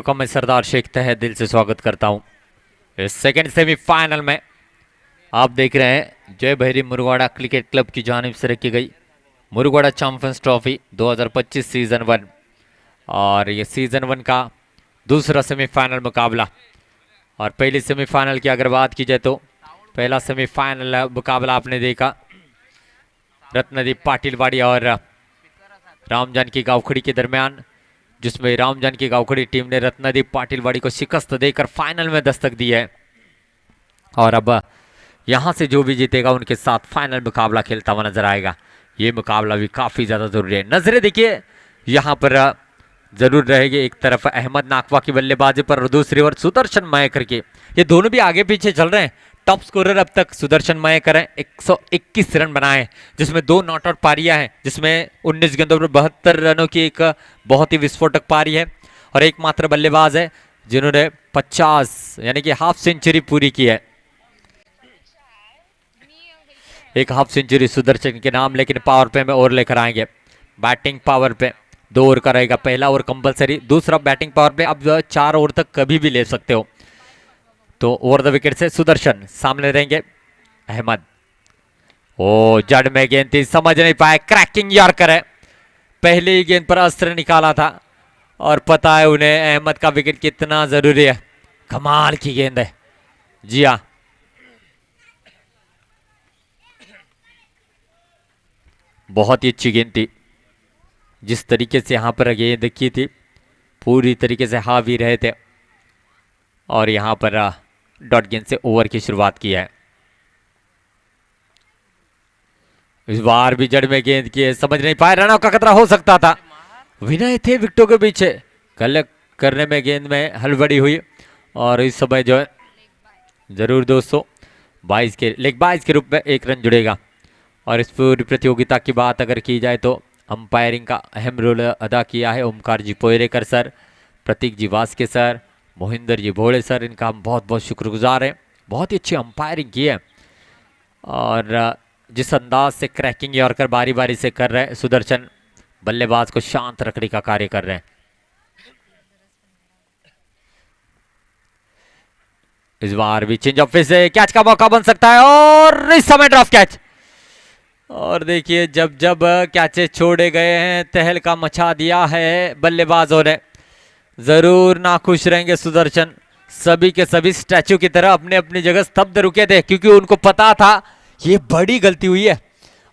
का मैं सरदार शेख तहे दिल से स्वागत करता हूं। इस सेकंड सेमीफाइनल में आप देख रहे हैं जय भैरी मुरवाड़ा क्रिकेट क्लब की जानिब से रखी गई मुरवाड़ा चैंपियंस ट्रॉफी 2025 सीजन 1 और ये सीजन 1 का दूसरा सेमीफाइनल मुकाबला। और पहली सेमीफाइनल की अगर बात की जाए तो पहला सेमीफाइनल मुकाबला आपने देखा रत्नदीप पाटिलवाड़ी और राम जानकी गावखड़ी के दरमियान, जिसमें राम जानकी गावखड़ी टीम ने रत्नदीप पाटिलवाड़ी को शिकस्त देकर फाइनल में दस्तक दी है। और अब यहां से जो भी जीतेगा उनके साथ फाइनल मुकाबला खेलता हुआ नजर आएगा। ये मुकाबला भी काफी ज्यादा जरूरी है। नजरें देखिए यहां पर जरूर रहेगी, एक तरफ अहमद नाकवा की बल्लेबाजी पर और दूसरी ओर सुदर्शन मयेकर की। ये दोनों भी आगे पीछे चल रहे हैं। टॉप स्कोरर अब तक सुदर्शन मयेकर हैं, 121 रन बनाए, जिसमें 2 नॉट आउट पारियां हैं, जिसमें 19 गेंदों पर 72 रनों की एक बहुत ही विस्फोटक पारी है। और एकमात्र बल्लेबाज है जिन्होंने 50 यानी कि हाफ सेंचुरी पूरी की है। एक हाफ सेंचुरी सुदर्शन के नाम, लेकिन पावर पे में और लेकर आएंगे। बैटिंग पावर पे 2 ओवर का रहेगा, पहला ओवर कंपलसरी, दूसरा बैटिंग पावर पे अब 4 ओवर तक कभी भी ले सकते हो। तो ओवर द विकेट से सुदर्शन, सामने रहेंगे अहमद। ओ जड़ में गेंद थी, समझ नहीं पाए, क्रैकिंग यॉर्कर है, पहले ही गेंद पर अस्त्र निकाला था और पता है उन्हें अहमद का विकेट कितना जरूरी है। कमाल की गेंद है, जी हाँ, बहुत ही अच्छी गेंद थी। जिस तरीके से यहां पर गेंद की थी पूरी तरीके से हावी रहे थे और यहां पर डॉट गेंद से ओवर की शुरुआत की है। इस बार भी जड़ में गेंद की है, समझ नहीं पाए, रन आउट का खतरा हो सकता था। विनय थे विकेटों के पीछे, कलेक्ट करने में गेंद में हड़बड़ी हुई और इस समय जो है जरूर दोस्तों 22 के लेग 22 के रूप में 1 रन जुड़ेगा। और इस पूरी प्रतियोगिता की बात अगर की जाए तो अंपायरिंग का अहम रोल अदा किया है ओमकार जी पोयरेकर सर, प्रतीक जी वास्के सर, मोहिंदर जी भोले सर, इनका हम बहुत बहुत शुक्रगुजार हैं। बहुत ही अच्छी अंपायरिंग की है और जिस अंदाज से क्रैकिंग यॉर्कर बारी बारी से कर रहे हैं सुदर्शन, बल्लेबाज को शांत रखने का कार्य कर रहे हैं। इस बार भी चेंज ऑफ पेस से कैच का मौका बन सकता है और इस समय ड्रॉप कैच। और देखिए जब जब कैचे छोड़े गए हैं तहलका मचा दिया है बल्लेबाजों ने। जरूर नाखुश रहेंगे सुदर्शन, सभी के सभी स्टैचू की तरह अपने अपनी जगह स्तब्ध रुके थे, क्योंकि उनको पता था ये बड़ी गलती हुई है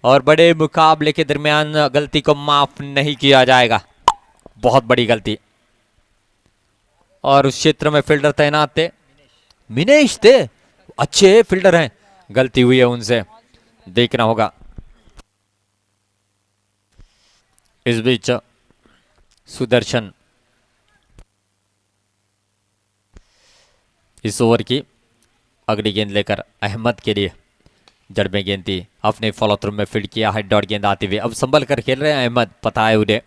और बड़े मुकाबले के दरमियान गलती को माफ नहीं किया जाएगा। बहुत बड़ी गलती। और उस क्षेत्र में फील्डर तैनात थे, मिनेश थे, अच्छे फील्डर हैं, गलती हुई है उनसे, देखना होगा। इस बीच सुदर्शन इस ओवर की अगली गेंद लेकर अहमद के लिए, जड़ में गेंद थी, अपने फॉलो थ्रू में फील्ड किया है, डॉट गेंद आते हुए अब संभल कर खेल रहे हैं अहमद। पता है उन्हें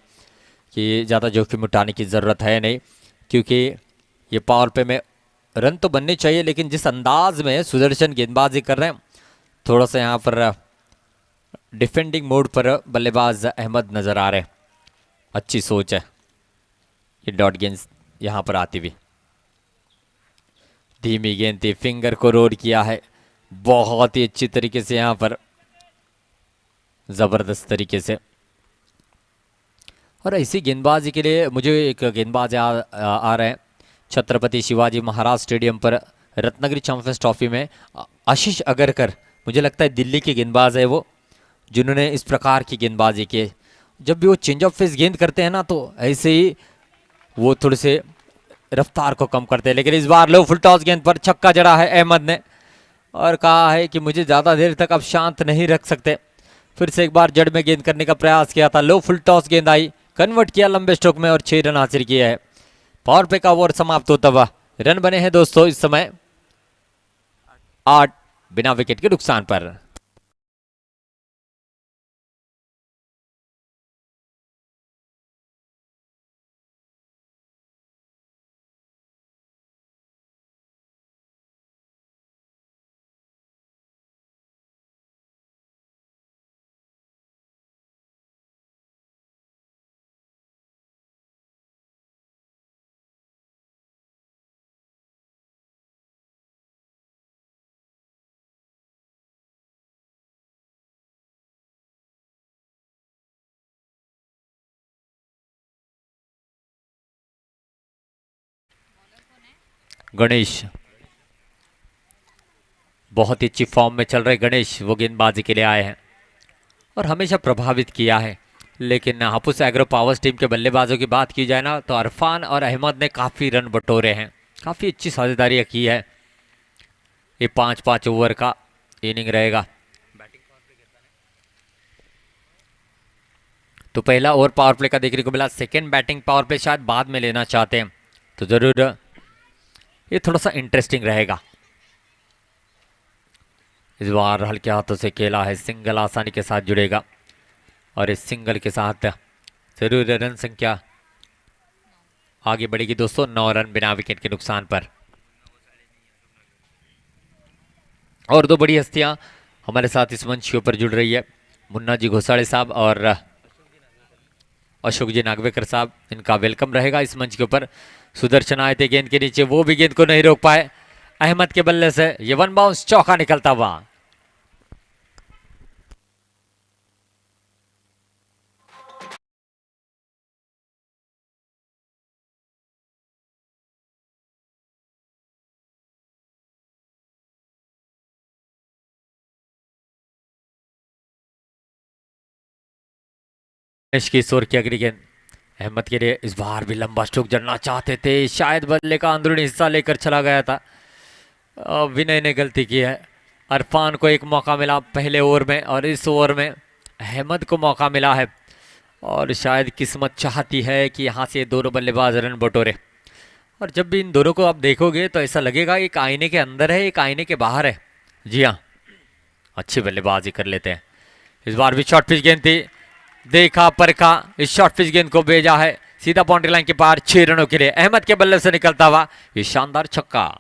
कि ज़्यादा जोखिम उठाने की ज़रूरत है नहीं, क्योंकि ये पावर पे में रन तो बनने चाहिए, लेकिन जिस अंदाज में सुदर्शन गेंदबाजी कर रहे हैं थोड़ा सा यहाँ पर डिफेंडिंग मोड पर बल्लेबाज अहमद नजर आ रहे हैं। अच्छी सोच है, ये डॉट गेंद यहाँ पर आती हुई, धीमी गेंद थी, फिंगर को रोड किया है बहुत ही अच्छी तरीके से, यहाँ पर जबरदस्त तरीके से। और ऐसी गेंदबाजी के लिए मुझे एक गेंदबाज आ रहे हैं छत्रपति शिवाजी महाराज स्टेडियम पर रत्नागिरी चैंपियंस ट्रॉफी में, आशीष अगरकर, मुझे लगता है दिल्ली के गेंदबाज है वो, जिन्होंने इस प्रकार की गेंदबाजी की। जब भी वो चेंज ऑफ फेस गेंद करते हैं ना तो ऐसे ही वो थोड़े से रफ्तार को कम करते हैं, लेकिन इस बार लो फुल टॉस गेंद पर छक्का जड़ा है अहमद ने और कहा है कि मुझे ज़्यादा देर तक अब शांत नहीं रख सकते। फिर से एक बार जड़ में गेंद करने का प्रयास किया था, लो फुल टॉस गेंद आई, कन्वर्ट किया लंबे स्ट्रोक में और 6 रन हासिल किया है। पावर प्ले का ओवर समाप्त होता हुआ रन बने हैं दोस्तों इस समय 8 बिना विकेट के नुकसान पर। गणेश बहुत ही अच्छी फॉर्म में चल रहे गणेश, वो गेंदबाजी के लिए आए हैं और हमेशा प्रभावित किया है। लेकिन हापुस एग्रो पावर्स टीम के बल्लेबाजों की बात की जाए ना, तो अरफान और अहमद ने काफ़ी रन बटोरे हैं, काफ़ी अच्छी साझेदारी की है। ये 5-5 ओवर का इनिंग रहेगा। तो पहला ओवर पावर प्ले का देखने को मिला। सेकेंड बैटिंग पावर प्ले शायद बाद में लेना चाहते हैं, तो ज़रूर ये थोड़ा सा इंटरेस्टिंग रहेगा। इस बार हल्के हाथों से खेला है, सिंगल आसानी के साथ जुड़ेगा और इस सिंगल के साथ जरूर रन संख्या आगे बढ़ेगी दोस्तों, 9 रन बिना विकेट के नुकसान पर। और दो बड़ी हस्तियां हमारे साथ इस मंच के ऊपर जुड़ रही है, मुन्ना जी घोसाड़े साहब और अशोक जी नागवेकर साहब। इनका वेलकम रहेगा इस मंच के ऊपर। सुदर्शन आए थे गेंद के नीचे, वो भी गेंद को नहीं रोक पाए। अहमद के बल्ले से ये वन बाउंस चौका निकलता हुआ। किशोर की अगली गेंद अहमद के लिए। इस बार भी लंबा स्ट्रोक जड़ना चाहते थे, शायद बल्ले का अंदरूनी हिस्सा लेकर चला गया था। विनय ने गलती की है। अरफान को एक मौका मिला पहले ओवर में और इस ओवर में अहमद को मौका मिला है और शायद किस्मत चाहती है कि यहाँ से दोनों बल्लेबाज रन बटोरे। और जब भी इन दोनों को आप देखोगे तो ऐसा लगेगा एक आईने के अंदर है, एक आईने के बाहर है। जी हाँ, अच्छी बल्लेबाजी कर लेते हैं। इस बार भी शॉर्ट पिच गेंद थी, देखा परखा, इस शॉर्ट पिच गेंद को भेजा है सीधा बाउंड्री लाइन के पार 6 रनों के लिए। अहमद के बल्ले से निकलता हुआ ये शानदार छक्का।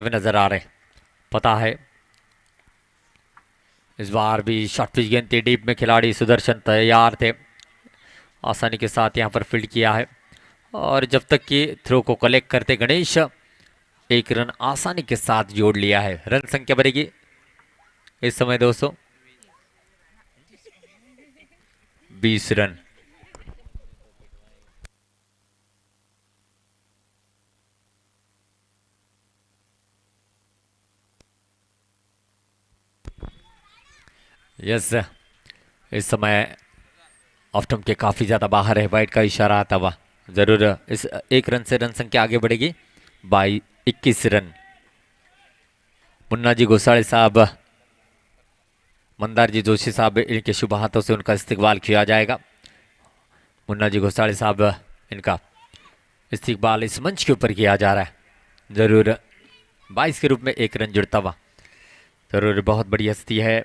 नजर आ रहे, पता है। इस बार भी शॉर्ट पिच गेंद थी, डीप में खिलाड़ी सुदर्शन तैयार थे, आसानी के साथ यहां पर फील्ड किया है और जब तक कि थ्रो को कलेक्ट करते गणेश, एक रन आसानी के साथ जोड़ लिया है। रन संख्या बढ़ेगी इस समय दोस्तों 20 रन। यस, इस समय ऑफ स्टंप के काफी ज्यादा बाहर है, वाइड का इशारा आता हुआ। जरूर इस एक रन से रन संख्या आगे बढ़ेगी 21 रन। मुन्ना जी घोसाड़े साहब, मंदार जी जोशी साहब, इनके शुभ हाथों से उनका इस्तेकबाल किया जाएगा। मुन्ना जी घोसाड़े साहब, इनका इस्तेकबाल इस मंच के ऊपर किया जा रहा है। जरूर 22 के रूप में एक रन जुड़ता हुआ, जरूर बहुत बड़ी हस्ती है।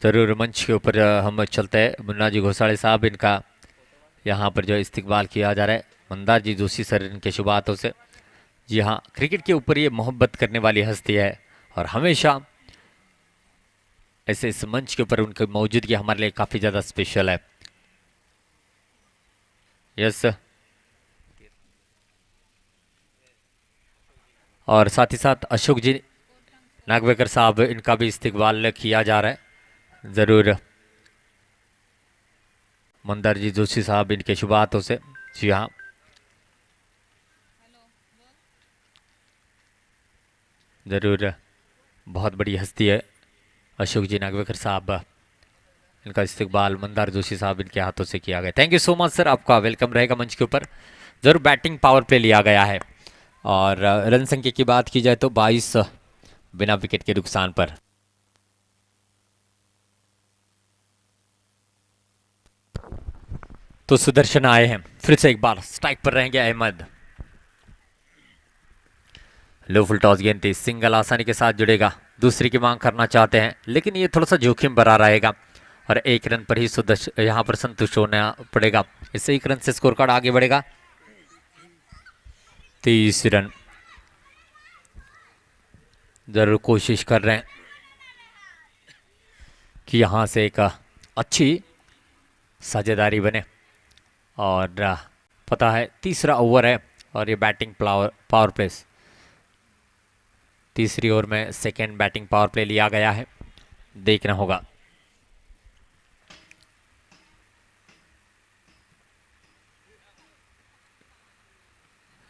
जरूर मंच के ऊपर हम चलते हैं। मुन्ना जी घोसाड़े साहब, इनका यहाँ पर जो इस्तेकबाल किया जा रहा है मंदार जी जोशी सर, इनके शुभ हाथों से। जी हाँ, क्रिकेट के ऊपर ये मोहब्बत करने वाली हस्ती है और हमेशा ऐसे इस मंच के ऊपर उनकी मौजूदगी हमारे लिए काफ़ी ज़्यादा स्पेशल है। यस, और साथ ही साथ अशोक जी नागवेकर साहब, इनका भी इस्तेकबाल किया जा रहा है। ज़रूर मंदार जी जोशी साहब, इनके शुभ हाथों से। जी हाँ, ज़रूर बहुत बड़ी हस्ती है अशोक जी नागवेकर साहब, इनका इस्तेकबाल मंदार जोशी साहब, इनके हाथों से किया गया। Thank you so much sir, आपका वेलकम रहेगा मंच के ऊपर। ज़रूर बैटिंग पावर प्ले लिया गया है और रन संख्या की बात की जाए तो 22 बिना विकेट के नुकसान पर। तो सुदर्शन आए हैं, फिर से एक बार स्ट्राइक पर रहेंगे अहमद। लो फुल टॉस गेंद थी, सिंगल आसानी के साथ जुड़ेगा। दूसरी की मांग करना चाहते हैं लेकिन ये थोड़ा सा जोखिम भरा रहेगा और 1 रन पर ही सुदर्शन यहाँ पर संतुष्ट होना पड़ेगा। इससे 1 रन से स्कोर कार्ड आगे बढ़ेगा। 30 रन जरूर कोशिश कर रहे हैं कि यहाँ से एक अच्छी साझेदारी बने। और पता है तीसरा ओवर है और ये बैटिंग पावर प्ले, तीसरी ओवर में सेकेंड बैटिंग पावर प्ले लिया गया है, देखना होगा।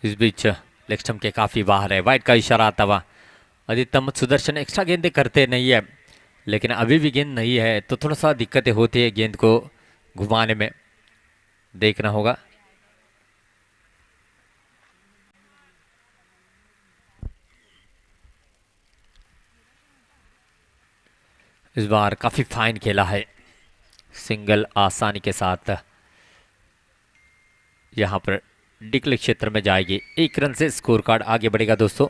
इस बीच लेग स्टंप के काफी बाहर है, वाइड का इशारा आता हुआ। अधिकतम सुदर्शन एक्स्ट्रा गेंदें करते नहीं है, लेकिन अभी भी गेंद नहीं है तो थोड़ा सा दिक्कतें होती है गेंद को घुमाने में, देखना होगा। इस बार काफी फाइन खेला है, सिंगल आसानी के साथ यहां पर डिक्ले क्षेत्र में जाएगी। 1 रन से स्कोर कार्ड आगे बढ़ेगा दोस्तों।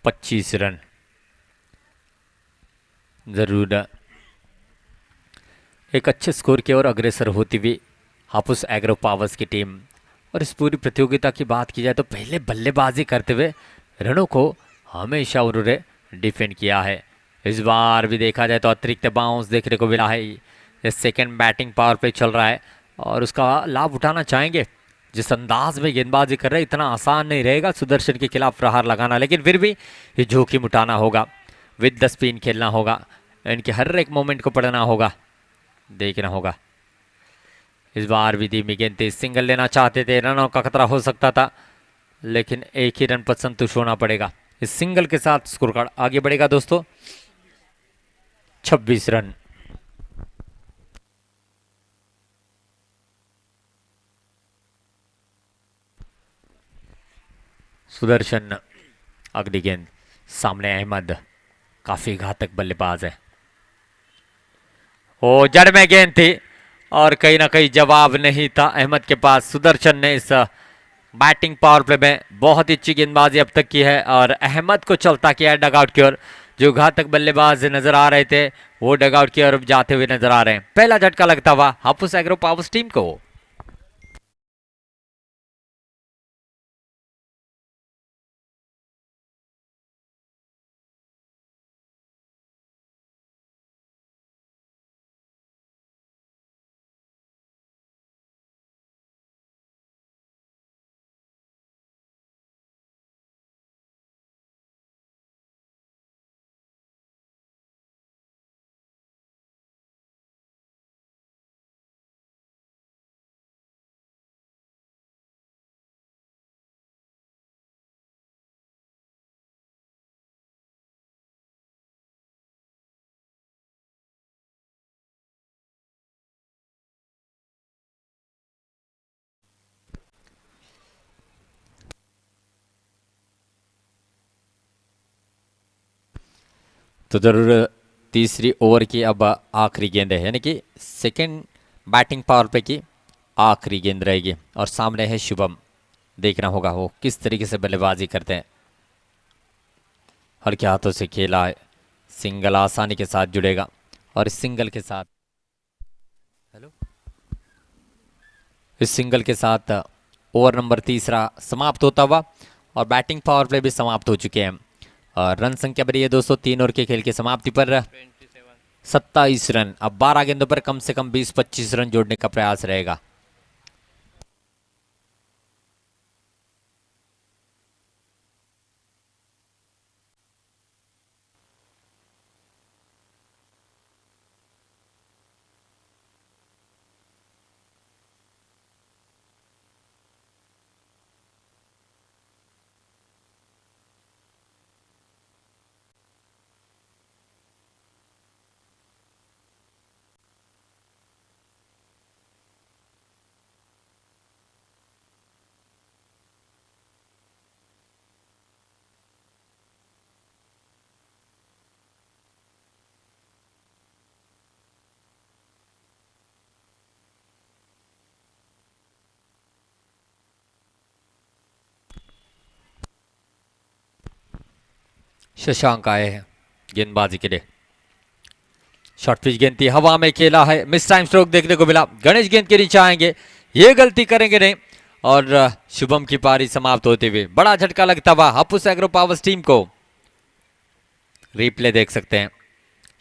25 रन जरूर एक अच्छे स्कोर की ओर अग्रसर होती हुई हापुस एग्रो पावर्स की टीम। और इस पूरी प्रतियोगिता की बात की जाए तो पहले बल्लेबाजी करते हुए रनों को हमेशा उन्होंने डिफेंड किया है। इस बार भी देखा जाए तो अतिरिक्त बाउंस देखने को मिला है। ये सेकेंड बैटिंग पावर पे चल रहा है और उसका लाभ उठाना चाहेंगे। जिस अंदाज में गेंदबाजी कर रहे हैं इतना आसान नहीं रहेगा सुदर्शन के खिलाफ प्रहार लगाना, लेकिन फिर भी ये जोखिम उठाना होगा, विद द स्पिन खेलना होगा, इनके हर एक मोमेंट को पढ़ना होगा, देखना होगा। इस बार भी धीमी गेंद थी, सिंगल लेना चाहते थे, रनों का खतरा हो सकता था, लेकिन एक ही रन पर संतुष्ट होना पड़ेगा। इस सिंगल के साथ स्कोर कार्ड आगे बढ़ेगा दोस्तों। 26 रन। सुदर्शन अगली गेंद, सामने अहमद, काफी घातक बल्लेबाज है। ओ जड़ में गेंद थी और कहीं ना कहीं जवाब नहीं था अहमद के पास। सुदर्शन ने इस बैटिंग पावर प्ले में बहुत ही अच्छी गेंदबाजी अब तक की है और अहमद को चलता किया है डगआउट की ओर। जो घातक बल्लेबाज नजर आ रहे थे वो डगआउट की ओर जाते हुए नजर आ रहे हैं। पहला झटका लगता हुआ हापुस एग्रो पावर्स टीम को। तो जरूर तीसरी ओवर की अब आखिरी गेंद है, यानी कि सेकेंड बैटिंग पावर प्ले की आखिरी गेंद रहेगी और सामने है शुभम। देखना होगा वो किस तरीके से बल्लेबाजी करते हैं। हल्के हाथों से खेला है, सिंगल आसानी के साथ जुड़ेगा और इस सिंगल के साथ ओवर नंबर तीसरा समाप्त होता हुआ और बैटिंग पावर प्ले भी समाप्त हो चुके हैं। और रन संख्या बढ़ी है दोस्तों 3 ओवर के खेल की समाप्ति पर 27 रन। अब 12 गेंदों पर कम से कम 20-25 रन जोड़ने का प्रयास रहेगा। शशांक आए हैं गेंदबाजी के लिए। शॉर्ट पिच गेंद थी, हवा में खेला है, मिस टाइम स्ट्रोक देखने को मिला। गणेश गेंद के नीचे आएंगे, ये गलती करेंगे नहीं और शुभम की पारी समाप्त होते हुए बड़ा झटका लगता हुआ हापुस एग्रो पावर्स टीम को। रिप्ले देख सकते हैं,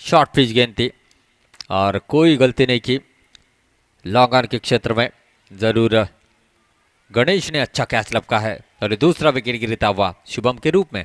शॉर्ट पिच गेंद थी और कोई गलती नहीं की लॉन्ग ऑन के क्षेत्र में। जरूर गणेश ने अच्छा कैच लपका है और दूसरा विकेट गिरता हुआ शुभम के रूप में।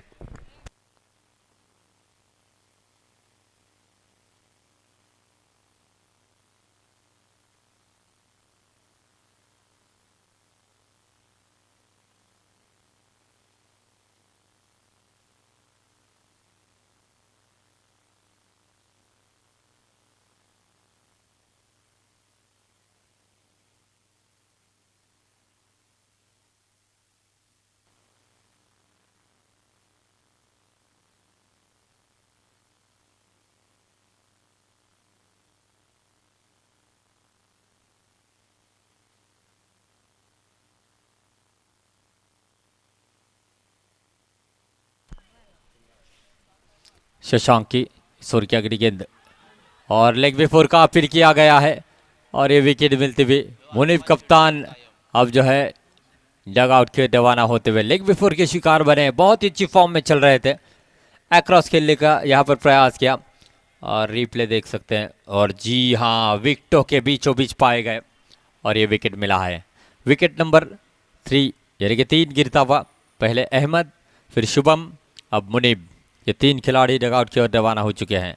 शशांक की ईश्वर की अगली गेंद और लेग बिफोर का अपील किया गया है और ये विकेट मिलते हुए मुनीब कप्तान अब जो है डग आउट के रवाना होते हुए लेग बिफोर के शिकार बने। बहुत ही अच्छी फॉर्म में चल रहे थे, अक्रॉस खेलने का यहाँ पर प्रयास किया और रिप्ले देख सकते हैं और जी हाँ विकेटों के बीचों बीच पाए गए और ये विकेट मिला है। विकेट नंबर 3 यानी कि 3 गिरता हुआ, पहले अहमद फिर शुभम अब मुनीब, ये 3 खिलाड़ी डग आउट की ओर रवाना हो चुके हैं।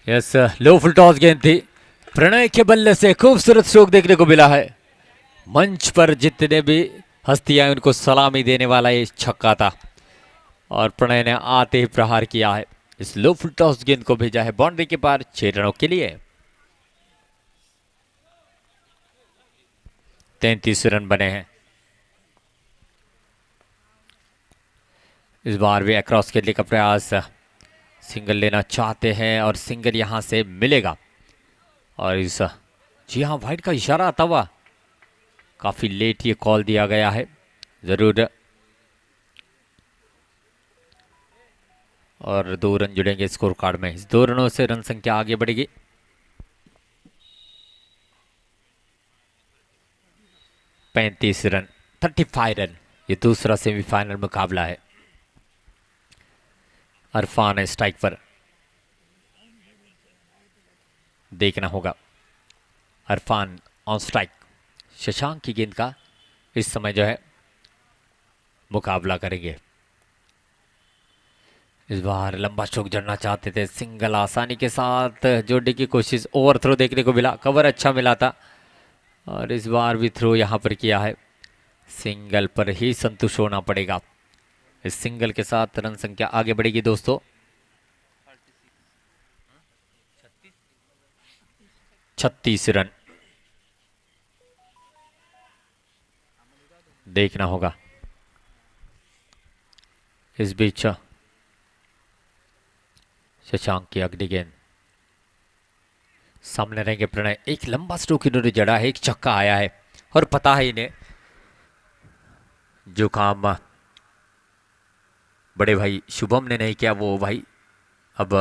यस, लो फुल टॉस गेंद थी, प्रणय के बल्ले से खूबसूरत स्ट्रोक देखने को मिला है। मंच पर जितने भी हस्तियां उनको सलामी देने वाला ये छक्का था और प्रणय ने आते ही प्रहार किया है। इस लो फुल टॉस गेंद को भेजा है बाउंड्री के पार 6 रनों के लिए। 33 रन बने हैं। इस बार भी अक्रॉस खेलने का प्रयास, सिंगल लेना चाहते हैं और सिंगल यहां से मिलेगा और इस जी हाँ वाइड का इशारा आता हुआ काफी लेट ये कॉल दिया गया है जरूर और 2 रन जुड़ेंगे स्कोर कार्ड में। इस 2 रनों से रन संख्या आगे बढ़ेगी। पैंतीस रन, 35 रन, ये दूसरा सेमीफाइनल मुकाबला है। अरफान है स्ट्राइक पर, देखना होगा। अरफान ऑन स्ट्राइक, शशांक की गेंद का इस समय जो है मुकाबला करेंगे। इस बार लंबा स्ट्रोक जड़ना चाहते थे, सिंगल आसानी के साथ जोड़ने की कोशिश, ओवर थ्रो देखने को मिला, कवर अच्छा मिला था और इस बार भी थ्रो यहां पर किया है। सिंगल पर ही संतुष्ट होना पड़ेगा। इस सिंगल के साथ रन संख्या आगे बढ़ेगी दोस्तों। 36 रन, देखना होगा। इस बीच शशांक की अगली गेंद, सामने रहेंगे प्रणय। एक लंबा स्ट्रोक इन्होंने जड़ा है, एक छक्का आया है और पता है इन्हें जो काम बड़े भाई शुभम ने नहीं किया वो भाई अब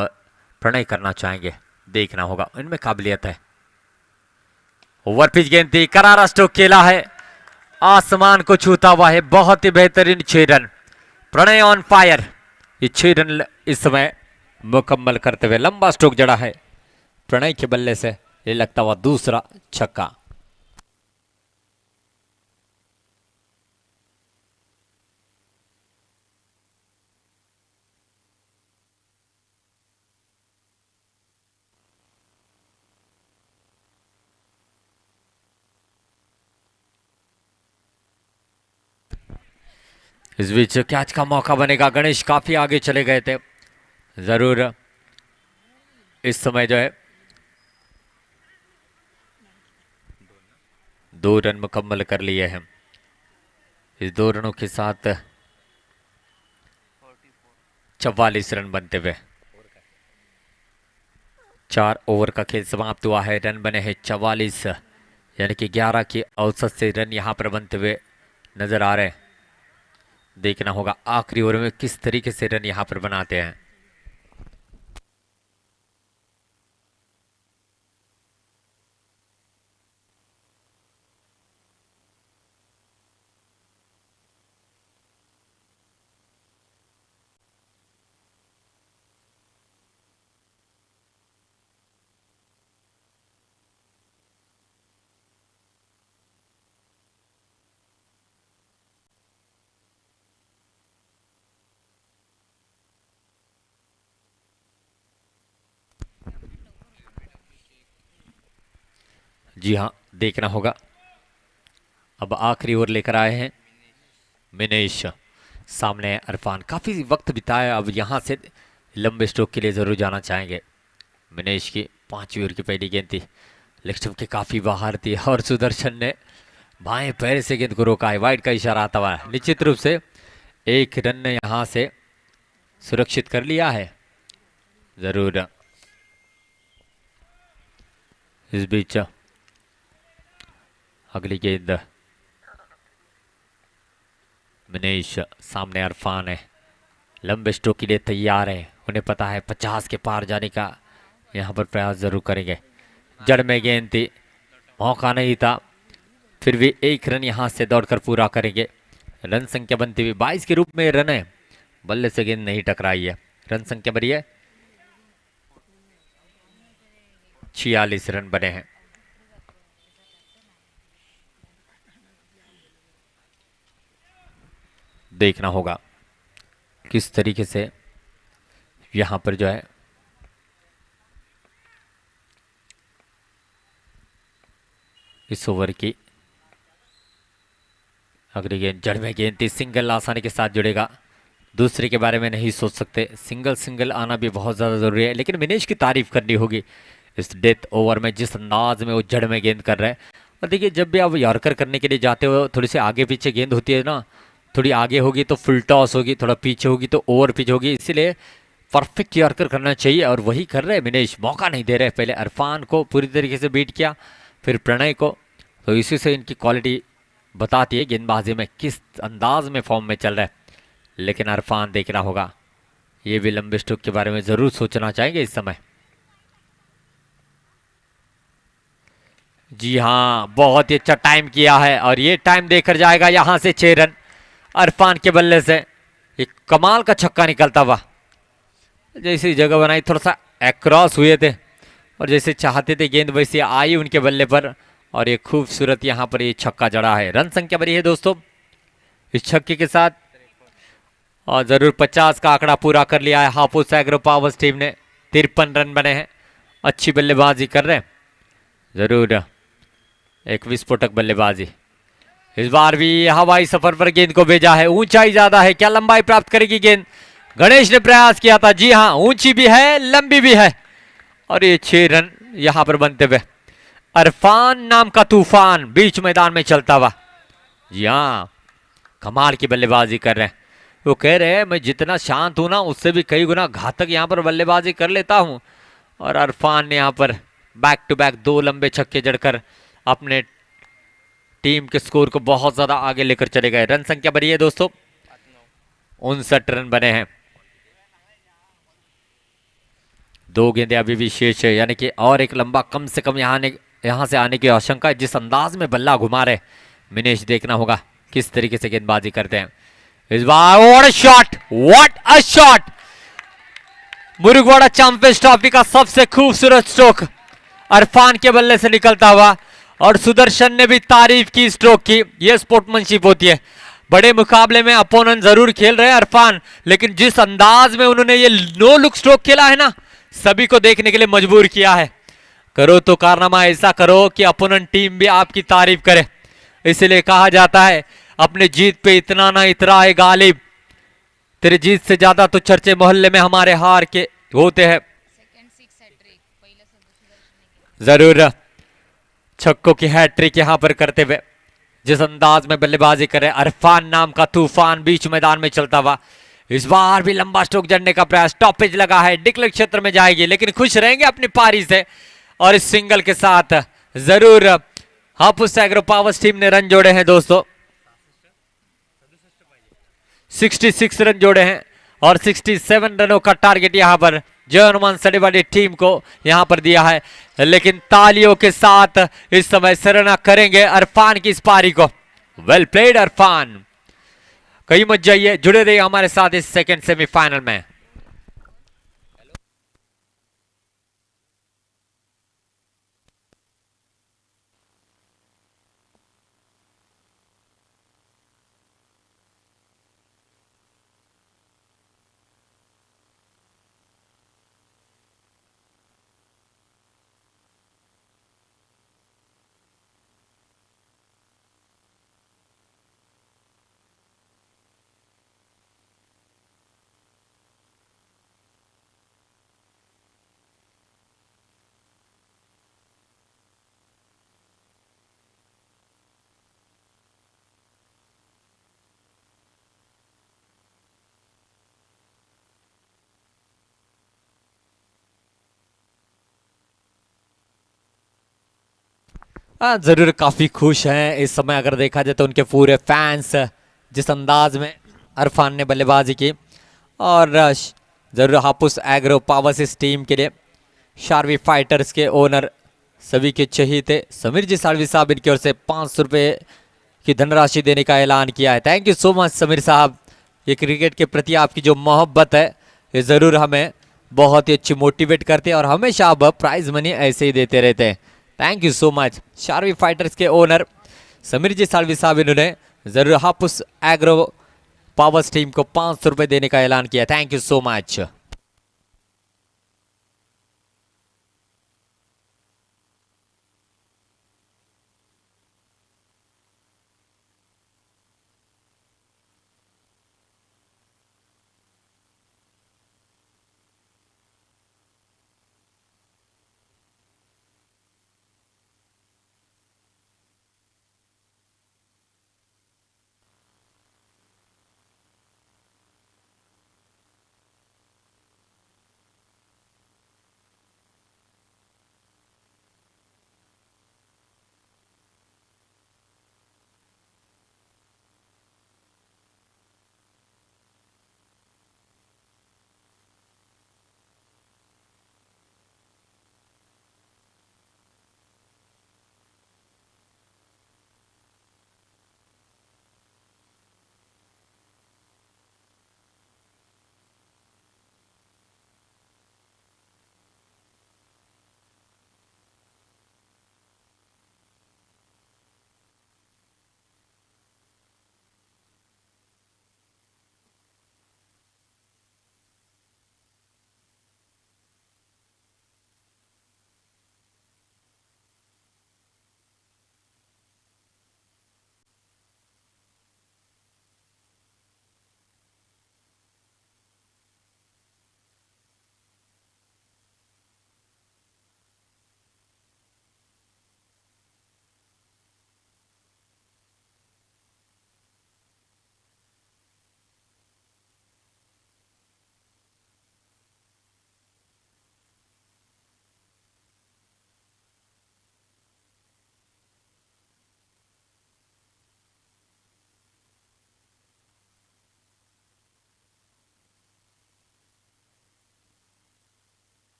प्रणय करना चाहेंगे। देखना होगा, इनमें काबिलियत है। ओवर पिच गेंद थी, करारा स्ट्रोक खेला है, आसमान को छूता हुआ है। बहुत ही बेहतरीन 6 रन, प्रणय ऑन फायर। ये 6 रन इस समय मुकम्मल करते हुए लंबा स्ट्रोक जड़ा है प्रणय के बल्ले से, ये लगता हुआ दूसरा छक्का। इस बीच कैच का मौका बनेगा, गणेश काफी आगे चले गए थे, जरूर इस समय जो है 2 रन मुकम्मल कर लिए हैं। इस 2 रनों के साथ 44 रन बनते हुए 4 ओवर का खेल समाप्त हुआ है। रन बने हैं 44, यानी कि 11 की औसत से रन यहां पर बनते हुए नजर आ रहे हैं। देखना होगा आखिरी ओवर में किस तरीके से रन यहां पर बनाते हैं। जी हाँ, देखना होगा। अब आखिरी ओवर लेकर आए हैं मिनेश, सामने है अरफान। काफी वक्त बिताया, अब यहां से लंबे स्ट्रोक के लिए जरूर जाना चाहेंगे। मिनेश की 5वीं ओवर की पहली गेंद थी, लेग स्टंप के काफी बाहर थी और सुदर्शन ने बाएं पैर से गेंद को रोका है। वाइड का इशारा आता हुआ है। निश्चित रूप से 1 रन ने यहां से सुरक्षित कर लिया है जरूर। इस बीच अगली गेंद मिनेश, सामने अरफान है, लंबे स्ट्रोक के लिए तैयार है। उन्हें पता है 50 के पार जाने का यहां पर प्रयास जरूर करेंगे। जड़ में गेंद थी, मौका नहीं था, फिर भी 1 रन यहां से दौड़कर पूरा करेंगे। रन संख्या बनती हुई 22 के रूप में रन है, बल्ले से गेंद नहीं टकराई है। रन संख्या बनी है 46 रन बने हैं। देखना होगा किस तरीके से यहां पर जो है इस ओवर की अगली गेंद जड़ में गेंद थी, सिंगल आसानी के साथ जुड़ेगा। दूसरे के बारे में नहीं सोच सकते, सिंगल आना भी बहुत ज़्यादा ज़रूरी है। लेकिन मिनेश की तारीफ करनी होगी इस डेथ ओवर में, जिस अंदाज में वो जड़ में गेंद कर रहे हैं। और देखिए, जब भी आप यॉर्कर करने के लिए जाते हो, थोड़ी सी आगे पीछे गेंद होती है ना, थोड़ी आगे होगी तो फुल टॉस होगी, थोड़ा पीछे होगी तो ओवर पिच होगी, इसीलिए परफेक्ट यॉर्कर करना चाहिए और वही कर रहे हैं मिनेश। मौका नहीं दे रहे, पहले अरफान को पूरी तरीके से बीट किया, फिर प्रणय को, तो इसी से इनकी क्वालिटी बताती है गेंदबाजी में किस अंदाज में फॉर्म में चल रहा है। लेकिन अरफान देखना होगा, ये भी लंबे स्ट्रोक के बारे में जरूर सोचना चाहेंगे इस समय। जी हाँ, बहुत ही अच्छा टाइम किया है और ये टाइम देकर जाएगा यहां से 6 रन अरफान के बल्ले से। एक कमाल का छक्का निकलता हुआ, जैसी जगह बनाई थोड़ा सा अक्रॉस हुए थे और जैसे चाहते थे गेंद वैसे आई उनके बल्ले पर, और ये खूबसूरत यहां पर ये छक्का जड़ा है। रन संख्या बनी है दोस्तों इस छक्के के साथ, और जरूर 50 का आंकड़ा पूरा कर लिया है हापुस एग्रो पावर्स टीम ने। 53 रन बने हैं, अच्छी बल्लेबाजी कर रहे हैं जरूर, एक विस्फोटक बल्लेबाजी। इस बार भी हवाई सफर पर गेंद को भेजा है, ऊंचाई ज्यादा है, क्या लंबाई प्राप्त करेगी गेंद? गणेश ने प्रयास किया था, जी हां, ऊंची भी है लंबी भी है, और ये 6 रन यहां पर बनते हुए। अरफान नाम का तूफान बीच मैदान में चलता हुआ, जी हां, कमाल की बल्लेबाजी कर रहे हैं। वो कह रहे हैं मैं जितना शांत हूं ना, उससे भी कई गुना घातक यहां पर बल्लेबाजी कर लेता हूं। और अरफान ने यहां पर बैक टू बैक 2 लंबे छक्के जड़कर अपने टीम के स्कोर को बहुत ज्यादा आगे लेकर चले गए। रन संख्या बनी है दोस्तों 59 रन बने हैं। 2 गेंदें अभी भी शेष है, यानी कि और एक लंबा कम से कम यहां से आने की आशंका है। जिस अंदाज में बल्ला घुमा रहे मिनेश, देखना होगा किस तरीके से गेंदबाजी करते हैं इस बार। What a shot, what a shot! Murugwada champions trophy का सबसे खूबसूरत स्ट्रोक अरफान के बल्ले से निकलता हुआ, और सुदर्शन ने भी तारीफ की स्ट्रोक की। यह स्पोर्ट्समैनशिप होती है। बड़े मुकाबले में अपोनेंट जरूर खेल रहे हैं अरफान, लेकिन जिस अंदाज में उन्होंने ये नो लुक स्ट्रोक खेला है ना, सभी को देखने के लिए मजबूर किया है। करो तो कारनामा ऐसा करो कि अपोनेंट टीम भी आपकी तारीफ करे। इसलिए कहा जाता है अपने जीत पे इतना ना इतरा है गालिब, तेरी जीत से ज्यादा तो चर्चे मोहल्ले में हमारे हार के होते हैं। जरूर छक्कों की हैट्रिक यहां पर करते हुए जिस अंदाज में बल्लेबाजी करे अरफान नाम का तूफान बीच मैदान में चलता हुआ, इस बार भी लंबा स्ट्रोक जड़ने का प्रयास, टॉपेज लगा है, डिक्लेयर क्षेत्र में जाएगी, लेकिन खुश रहेंगे अपनी पारी से और इस सिंगल के साथ। जरूर हापुस एग्रो पावर्स टीम ने रन जोड़े हैं दोस्तों, 66 रन जोड़े हैं और 67 रनों का टारगेट यहां पर जर्मन सड़ी वाली टीम को यहां पर दिया है। लेकिन तालियों के साथ इस समय सराहना करेंगे अरफान की इस पारी को। Well played Irfan. कहीं मत जाइए, जुड़े रहिए हमारे साथ इस सेकंड सेमीफाइनल में। हाँ जरूर काफी खुश हैं इस समय। अगर देखा जाए तो उनके पूरे फैंस जिस अंदाज में अरफान ने बल्लेबाजी की, और जरूर हापुस एग्रो पावर्स इस टीम के लिए शारवी फाइटर्स के ओनर सभी के चहीते समीर जी सालवी साहब इनकी ओर से 500 रुपये की धनराशि देने का ऐलान किया है। Thank you so much Sameer साहब। ये क्रिकेट के प्रति आपकी जो मोहब्बत है ये ज़रूर हमें बहुत ही अच्छी मोटिवेट करते हैं और हमेशा आप प्राइज मनी ऐसे ही देते रहते हैं। Thank you so much. Sharvi fighters के ओनर समीर जी सालवी साहब इन्होंने जरूर हापुस एग्रो पावर्स टीम को 500 रुपये देने का ऐलान किया। Thank you so much.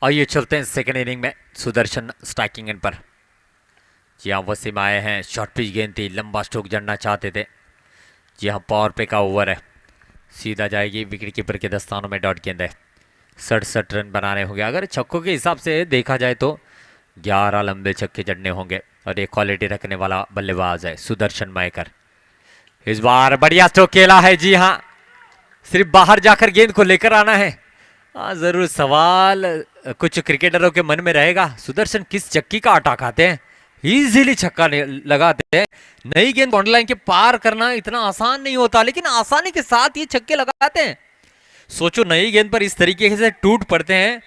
आइए चलते हैं सेकेंड इनिंग में। सुदर्शन स्ट्राइकिंग एंड पर। जी हाँ, वसीम आए हैं, शॉर्ट पिच गेंद थी, लंबा स्ट्रोक जड़ना चाहते थे। जी हाँ, पावर पे का ओवर है, सीधा जाएगी विकेट कीपर के दस्तानों में। डॉट गेंद है, 67 रन बनाने होंगे। अगर छक्कों के हिसाब से देखा जाए तो 11 लंबे छक्के जड़ने होंगे और एक क्वालिटी रखने वाला बल्लेबाज है सुदर्शन मायकर। इस बार बढ़िया स्ट्रोक खेला है। जी हाँ, सिर्फ बाहर जाकर गेंद को लेकर आना है। हाँ, जरूर सवाल कुछ क्रिकेटरों के मन में रहेगा, सुदर्शन किस चक्की का आटा खाते हैं, इजीली छक्का लगाते हैं। नई गेंद बाउंड्री लाइन के पार करना इतना आसान नहीं होता, लेकिन आसानी के साथ ये छक्के लगाते हैं। सोचो, नई गेंद पर इस तरीके से टूट पड़ते हैं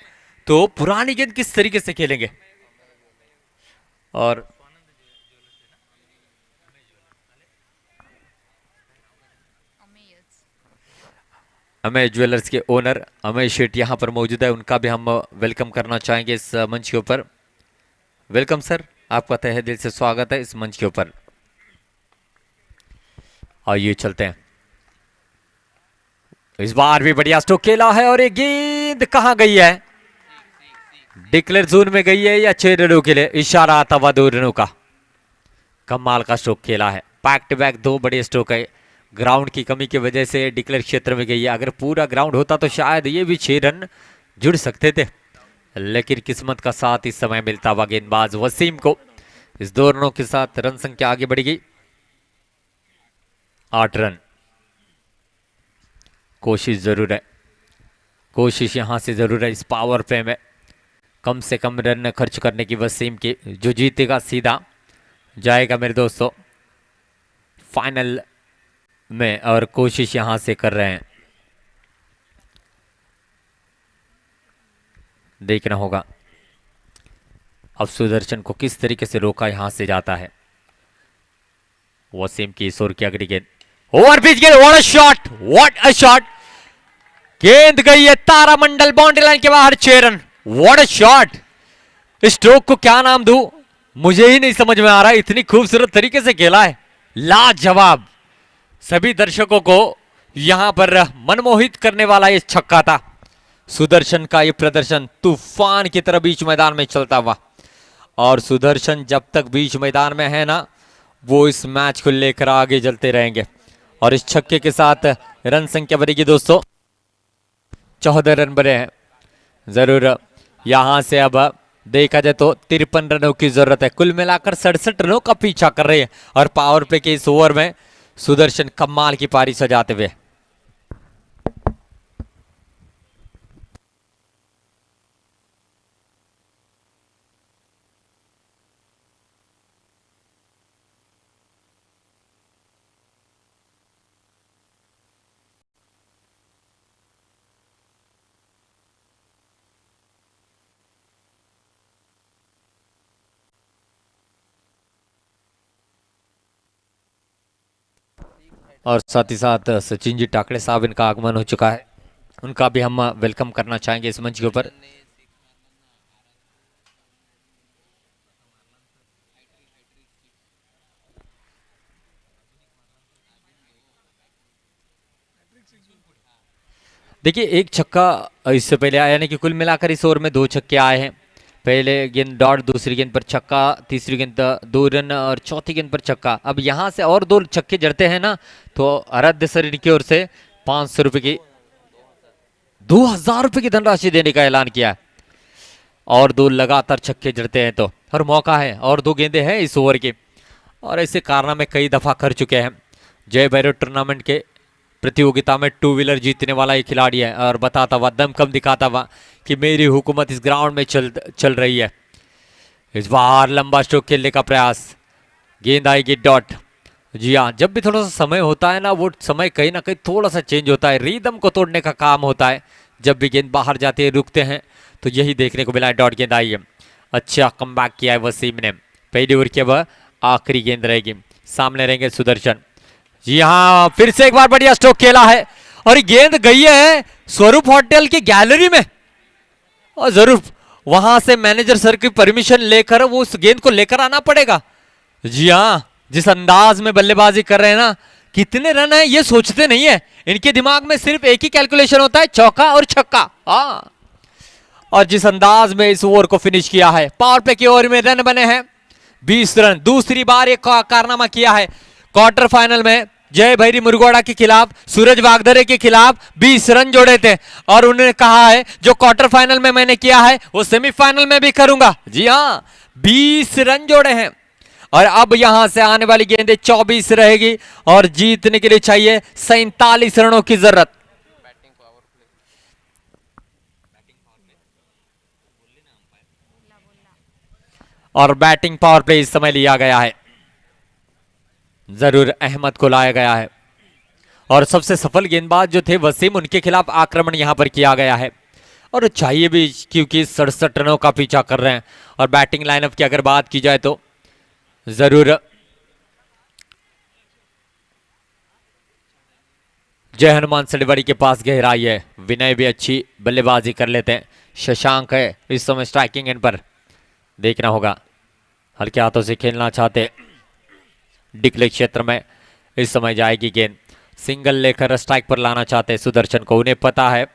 तो पुरानी गेंद किस तरीके से खेलेंगे। और अमेय ज्वेलर्स के ओनर अमेय शेठ यहाँ पर मौजूद है, उनका भी हम वेलकम करना चाहेंगे इस मंच के ऊपर। वेलकम सर, आपका तहे दिल से स्वागत है इस मंच के ऊपर। आइए चलते हैं। इस बार भी बढ़िया स्ट्रोक खेला है और ये गेंद कहां गई है, डिक्लेयर जोन में गई है या 6 रनों के लिए इशारा आता हुआ 2 रनों का। कमाल का स्ट्रोक खेला है, बैक टू बैक 2 बड़े स्ट्रोक है। ग्राउंड की कमी की वजह से डिक्लेयर क्षेत्र में गई है, अगर पूरा ग्राउंड होता तो शायद ये भी 6 रन जुड़ सकते थे, लेकिन किस्मत का साथ इस समय मिलता हुआ गेंदबाज वसीम को। इस 2 रनों के साथ रन संख्या आगे बढ़ गई 8 रन। कोशिश जरूर है, कोशिश यहां से जरूर है इस पावर प्ले में कम से कम रन खर्च करने की वसीम की। जो जीतेगा सीधा जाएगा मेरे दोस्तों फाइनल में, और कोशिश यहां से कर रहे हैं। देखना होगा अब सुदर्शन को किस तरीके से रोका यहां से जाता है। वसीम की इस ओर की अगली गेंद, ओवर पिच गेंद, what a shot, what a shot. गेंद गई है तारामंडल बाउंड्री लाइन के बाहर, 6 रन। व्हाट अ शॉट, इस स्ट्रोक को क्या नाम दूं मुझे ही नहीं समझ में आ रहा, इतनी खूबसूरत तरीके से खेला है, लाजवाब। सभी दर्शकों को यहां पर मनमोहित करने वाला ये छक्का था। सुदर्शन का ये प्रदर्शन तूफान की तरह बीच मैदान में चलता हुआ, और सुदर्शन जब तक बीच मैदान में है ना, वो इस मैच को लेकर आगे चलते रहेंगे। और इस छक्के के साथ रन संख्या बढ़ेगी दोस्तों, 14 रन बने हैं। जरूर यहां से अब देखा जाए तो 53 रनों की जरूरत है। कुल मिलाकर 67 रनों का पीछा कर रहे हैं, और पावर प्ले के इस ओवर में सुदर्शन कमाल की पारी सजाते हुए। और साथ ही साथ सचिन जी टाकड़े साहब, इनका आगमन हो चुका है, उनका भी हम वेलकम करना चाहेंगे इस मंच के ऊपर। देखिए, एक छक्का इससे पहले आया, यानी कि कुल मिलाकर इस ओवर में 2 छक्के आए हैं। पहले गेंद डॉट, दूसरी गेंद पर छक्का, तीसरी गेंद 2 रन, और चौथी गेंद पर छक्का। अब यहां से और 2 छक्के जड़ते हैं ना, तो आराध्य सर की ओर से 500 रुपए की 2000 रुपए की धनराशि देने का ऐलान किया है। और 2 लगातार छक्के जड़ते हैं तो हर मौका है, और 2 गेंदें हैं इस ओवर की, और ऐसे कारनामे कई दफा कर चुके हैं। जय भैरव टूर्नामेंट के प्रतियोगिता में 2 व्हीलर जीतने वाला एक खिलाड़ी है, और बताता हुआ, दमखम दिखाता हुआ कि मेरी हुकूमत इस ग्राउंड में चल रही है। इस बार लंबा स्ट्रोक खेलने का प्रयास, गेंद आएगी डॉट। जी हाँ, जब भी थोड़ा सा समय होता है ना, वो समय कहीं ना कहीं थोड़ा सा चेंज होता है, रिदम को तोड़ने का काम होता है। जब भी गेंद बाहर जाती है, रुकते हैं, तो यही देखने को मिला है। डॉट गेंद आई है, अच्छा कमबैक किया है वसीम ने। पहली ओवर की अब आखिरी गेंद रहेगी, सामने रहेंगे सुदर्शन। जी हाँ, फिर से एक बार बढ़िया स्ट्रोक खेला है, और गेंद गई है स्वरूप होटल की गैलरी में, और जरूर वहां से मैनेजर सर की परमिशन लेकर वो उस गेंद को लेकर आना पड़ेगा। जी हाँ, जिस अंदाज में बल्लेबाजी कर रहे हैं ना, कितने रन है ये सोचते नहीं है, इनके दिमाग में सिर्फ एक ही कैलकुलेशन होता है, चौका और छक्का। हाँ, और जिस अंदाज में इस ओवर को फिनिश किया है। पावर प्ले की ओवर में रन बने हैं 20 रन। दूसरी बार एक कारनामा किया है क्वार्टर फाइनल में जय भैरी मुरगोड़ा के खिलाफ, सूरज वागदरे के खिलाफ 20 रन जोड़े थे और उन्होंने कहा है जो क्वार्टर फाइनल में मैंने किया है वो सेमीफाइनल में भी करूंगा। जी हां, 20 रन जोड़े हैं और अब यहां से आने वाली गेंदें 24 रहेगी और जीतने के लिए चाहिए 47 रनों की जरूरत। और बैटिंग पावर प्ले इस समय लिया गया है, जरूर अहमद को लाया गया है और सबसे सफल गेंदबाज जो थे वसीम, उनके खिलाफ आक्रमण यहां पर किया गया है और चाहिए भी क्योंकि 67 रनों का पीछा कर रहे हैं। और बैटिंग लाइनअप की अगर बात की जाए तो जरूर जय हनुमान सड़ीवाड़ी के पास गहराई है, विनय भी अच्छी बल्लेबाजी कर लेते हैं, शशांक है इस समय स्ट्राइकिंग एंड पर। देखना होगा, हल्के हाथों से खेलना चाहते, डिक्ले क्षेत्र में इस समय जाएगी गेंद, सिंगल लेकर स्ट्राइक पर लाना चाहते हैं सुदर्शन को। उन्हें पता है